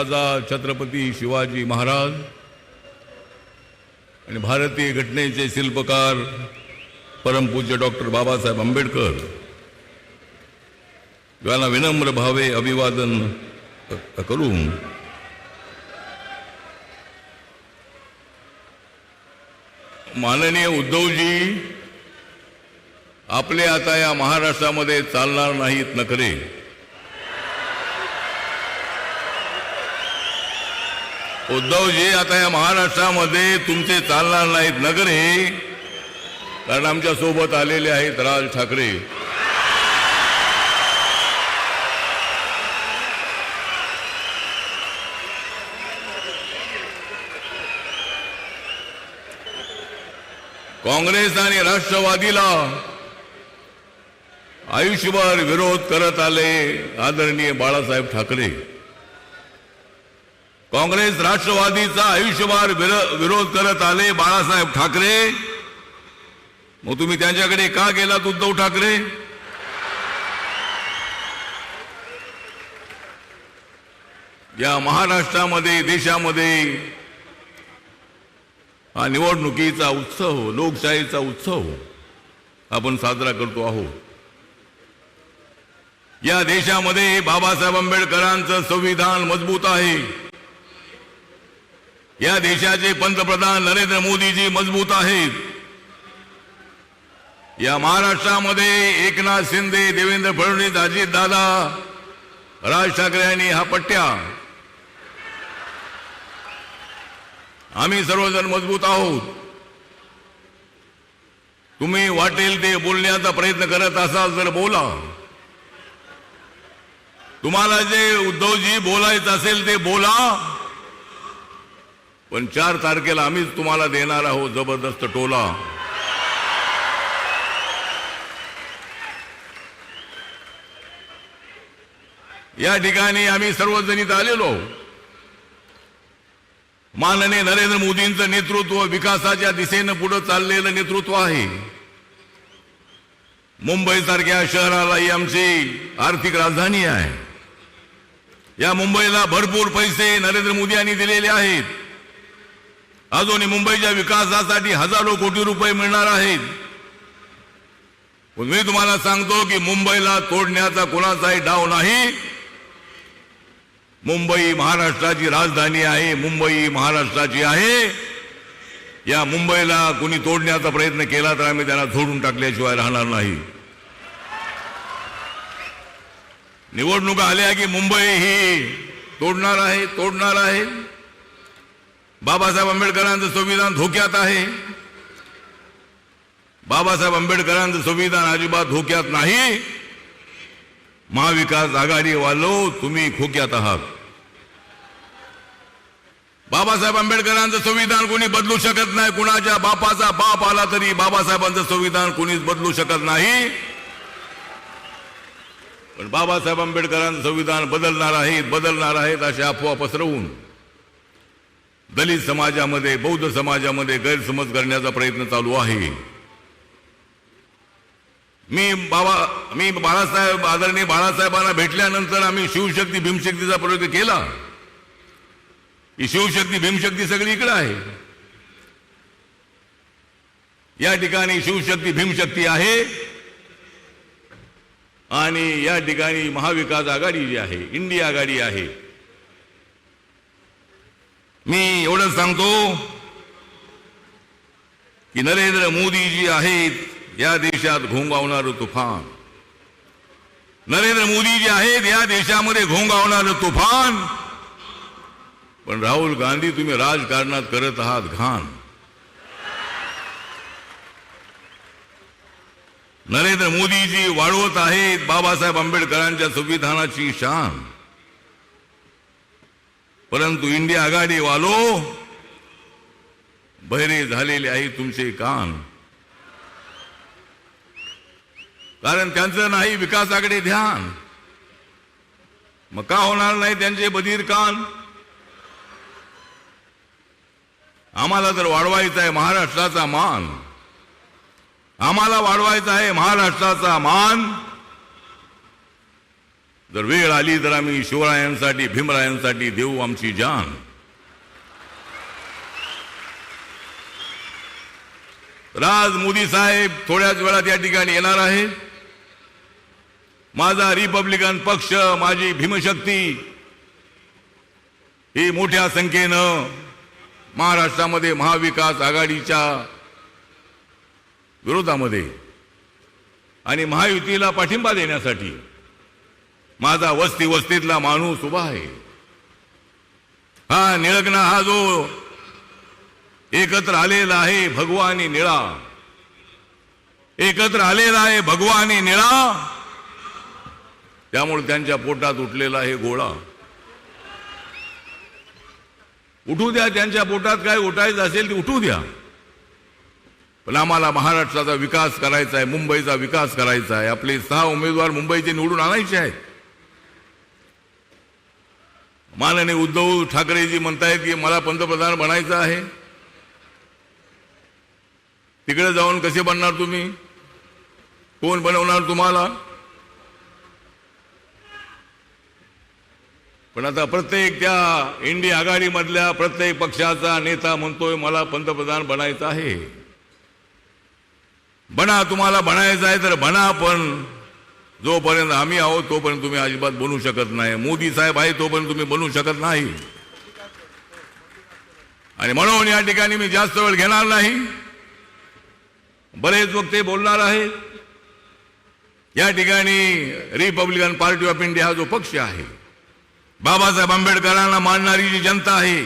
राजा छत्रपती शिवाजी महाराज आणि भारतीय घटनेचे शिल्पकार परमपूज्य डॉक्टर बाबासाहेब आंबेडकर यांना विनम्र भावे अभिवादन करून माननीय उद्धवजी आपले आता या महाराष्ट्रामध्ये चालणार नाहीत नखरे. उद्धवजी आता या महाराष्ट्रामध्ये तुमचे चालणार नाहीत नखरे, कारण आमच्या सोबत आलेले आहेत राज ठाकरे. काँग्रेस आणि राष्ट्रवादीला आयुष्यभर विरोध करत आले आदरणीय बाळासाहेब ठाकरे. काँग्रेस राष्ट्रवादीचा आयुष्यभर विरोध करत आले बाळासाहेब ठाकरे. मग तुम्ही त्यांच्याकडे का गेलात उद्धव ठाकरे? या महाराष्ट्रामध्ये देशामध्ये हा निवडणुकीचा उत्सव, लोकशाहीचा उत्सव आपण साजरा करतो आहोत. या देशामध्ये बाबासाहेब आंबेडकरांचं संविधान मजबूत आहे. या देशाचे पंतप्रधान नरेंद्र मोदीजी मजबूत आहेत. या महाराष्ट्रामध्ये एकनाथ शिंदे, देवेंद्र फडणवीस, अजितदादा, राज ठाकरे यांनी हा पट्ट्या, आम्ही सर्वजण मजबूत आहोत. तुम्ही वाटेल ते बोलण्याचा प्रयत्न करत असाल तर बोला. तुम्हाला जे उद्धवजी बोलायचं असेल ते बोला, पण 4 तारखेला आम्हीच तुम्हाला देणार आहोत जबरदस्त टोला. या ठिकाणी आम्ही सर्वजण इथं आलेलो. माननीय नरेंद्र मोदींचं नेतृत्व, विकासाच्या दिशेनं पुढे चाललेलं नेतृत्व आहे. मुंबईसारख्या शहराला ही आमची आर्थिक राजधानी आहे. या मुंबईला भरपूर पैसे नरेंद्र मोदी यांनी दिलेले आहेत. अजूनही मुंबईच्या विकासासाठी हजारो कोटी रुपये मिळणार आहेत. मी तुम्हाला सांगतो की मुंबईला तोडण्याचा कोणाचाही डाव नाही. मुंबई महाराष्ट्राची राजधानी आहे. मुंबई महाराष्ट्राची आहे. या मुंबईला कोणी तोडण्याचा प्रयत्न केला तर आम्ही त्यांना झोडून टाकल्याशिवाय राहणार नाही. निवडणुका आल्या की मुंबई ही तोडणार आहे. बाबासाहेब आंबेडकरांचं संविधान धोक्यात आहे. बाबासाहेब आंबेडकरांचं संविधान अजिबात धोक्यात नाही. महाविकास आघाडी वालो तुम्ही खोक्यात आहात. बाबासाहेब आंबेडकरांचं संविधान कोणी बदलू शकत नाही. कुणाच्या बापाचा बाप आला तरी बाबासाहेबांचं संविधान कोणीच बदलू शकत नाही. पण बाबासाहेब आंबेडकरांचं संविधान बदलणार आहेत अशा अफवा पसरवून दलित समाजामध्ये, बौद्ध समाजामध्ये गैरसमज करण्याचा प्रयत्न चालू आहे. मी बाळासाहेब, आदरणीय बाळासाहेबांना भेटल्यानंतर आम्ही शिवशक्ती भीमशक्तीचा प्रयोग केला. ही शिवशक्ती भीमशक्ती सगळी इकडे आहे. या ठिकाणी शिवशक्ती भीमशक्ती आहे आणि या ठिकाणी महाविकास आघाडी जी आहे, इंडिया आघाडी आहे. मी एवढंच सांगतो की नरेंद्र मोदी जी आहेत या देशात घोंगावणारं तुफान. नरेंद्र मोदी जे आहेत या देशामध्ये घोंगावणारं तुफान. पण राहुल गांधी तुम्ही राजकारणात करत आहात घाण. नरेंद्र मोदीजी वाढवत आहेत बाबासाहेब आंबेडकरांच्या संविधानाची शान. परंतु इंडिया आघाडी वालो बहिरे झालेले आहे तुमचे कान. कारण त्यांचं नाही विकासाकडे ध्यान. मग का होणार नाही त्यांचे बधीर कान? आम्हाला तर वाढवायचा आहे महाराष्ट्राचा मान. आम्हाला वाढवायचा आहे महाराष्ट्राचा मान. जर वेळ आली तर आम्ही शिवरायांसाठी भीमरायांसाठी देऊ आमची जान. आज मोदी साहेब थोड्याच वेळात या ठिकाणी येणार आहेत. माझा रिपब्लिकन पक्ष, माझी भीमशक्ती ही मोठ्या संख्येनं महाराष्ट्रामध्ये महाविकास आघाडीच्या विरोधामध्ये आणि महायुतीला पाठिंबा देण्यासाठी माझा वस्ती वस्तीतला माणूस उभा आहे. हा निळगणा, हा जो एकत्र आलेला आहे भगवानी निळा, एकत्र आलेला आहे भगवानी निळा, त्यामुळे त्यांच्या पोटात उठलेला आहे गोळा. उठू द्या, त्यांच्या पोटात काय उठायचं असेल ते उठू द्या, पण आम्हाला महाराष्ट्राचा विकास करायचा आहे, मुंबईचा विकास करायचा आहे. आपले 6 उमेदवार मुंबईचे निवडून आणायचे आहेत. माननीय उद्धव ठाकरेजी म्हणतायत की मला पंतप्रधान बनायचं आहे. तिकडे जाऊन कसे बनणार तुम्ही? कोण बनवणार तुम्हाला? पण आता प्रत्येक त्या इंडिया आघाडीमधल्या प्रत्येक पक्षाचा नेता म्हणतोय मला पंतप्रधान बनायचं आहे. बना, तुम्हाला बनायचं आहे तर बना, पण जोपर्यंत आम्ही आहोत तोपर्यंत तुम्ही अजिबात बनू शकत नाही. मोदी साहेब आहे तोपर्यंत तुम्ही बनू शकत नाही. आणि म्हणून या ठिकाणी मी जास्त वेळ घेणार नाही. बरेच वक्ते बोलणार आहेत. या ठिकाणी रिपब्लिकन पार्टी ऑफ इंडिया हा जो पक्ष आहे, बाबासाहेब आंबेडकरांना मानणारी जी जनता आहे,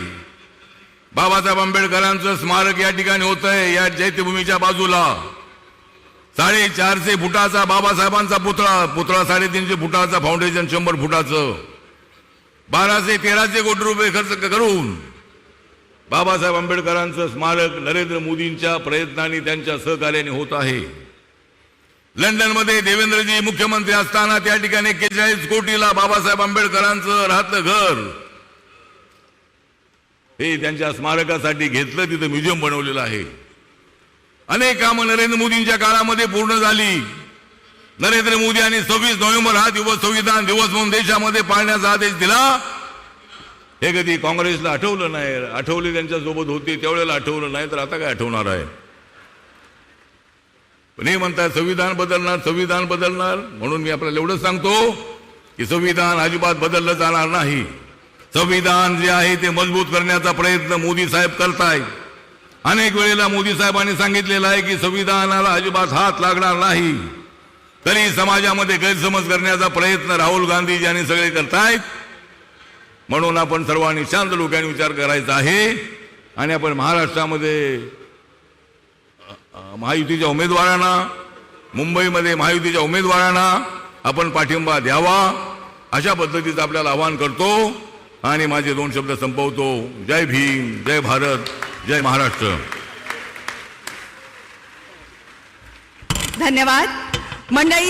बाबासाहेब आंबेडकरांचं स्मारक या ठिकाणी होत आहे. या चैत्यभूमीच्या बाजूला 450 फुटाचा बाबासाहेबांचा पुतळा 350 फुटाचा, फाउंडेशन 100 फुटाचं, 1213 कोटी रुपये खर्च करून बाबासाहेब आंबेडकरांचं स्मारक नरेंद्र मोदींच्या प्रयत्नांनी, त्यांच्या सहकार्याने होत आहे. लंडनमध्ये देवेंद्रजी मुख्यमंत्री असताना त्या ठिकाणी 41 कोटीला बाबासाहेब आंबेडकरांचं राहतं घर हे त्यांच्या स्मारकासाठी घेतलं. तिथं म्युझियम बनवलेलं आहे. अनेक कामं नरेंद्र मोदींच्या काळामध्ये पूर्ण झाली. नरेंद्र मोदी यांनी 26 नोव्हेंबर हा दिवस संविधान दिवस म्हणून देशामध्ये पाळण्याचा आदेश दिला. हे कधी काँग्रेसला आठवलं नाही. आठवले त्यांच्या सोबत होते त्यावेळेला आठवलं नाही, तर आता काय आठवणार आहे? पण हे म्हणतात संविधान बदलणार, संविधान बदलणार. म्हणून मी आपल्याला एवढंच सांगतो की संविधान अजिबात बदललं जाणार नाही. संविधान जे आहे ते मजबूत करण्याचा प्रयत्न मोदी साहेब करतायत. अनेक वेळेला मोदी साहेबांनी सांगितलेलं आहे की संविधानाला अजिबात हात लागणार नाही. तरी समाजामध्ये गैरसमज करण्याचा प्रयत्न राहुल गांधी यांनी सगळे करतायत. म्हणून आपण सर्वांनी शांत डोक्याने विचार करायचा आहे आणि आपण महाराष्ट्रामध्ये महायुतीच्या उमेदवारांना, मुंबईमध्ये महायुतीच्या उमेदवारांना आपण पाठिंबा द्यावा, अशा पद्धतीचं आपल्याला आवाहन करतो आणि माझे 2 शब्द संपवतो. जय भीम, जय भारत, जय महाराष्ट्र. धन्यवाद मंडळी.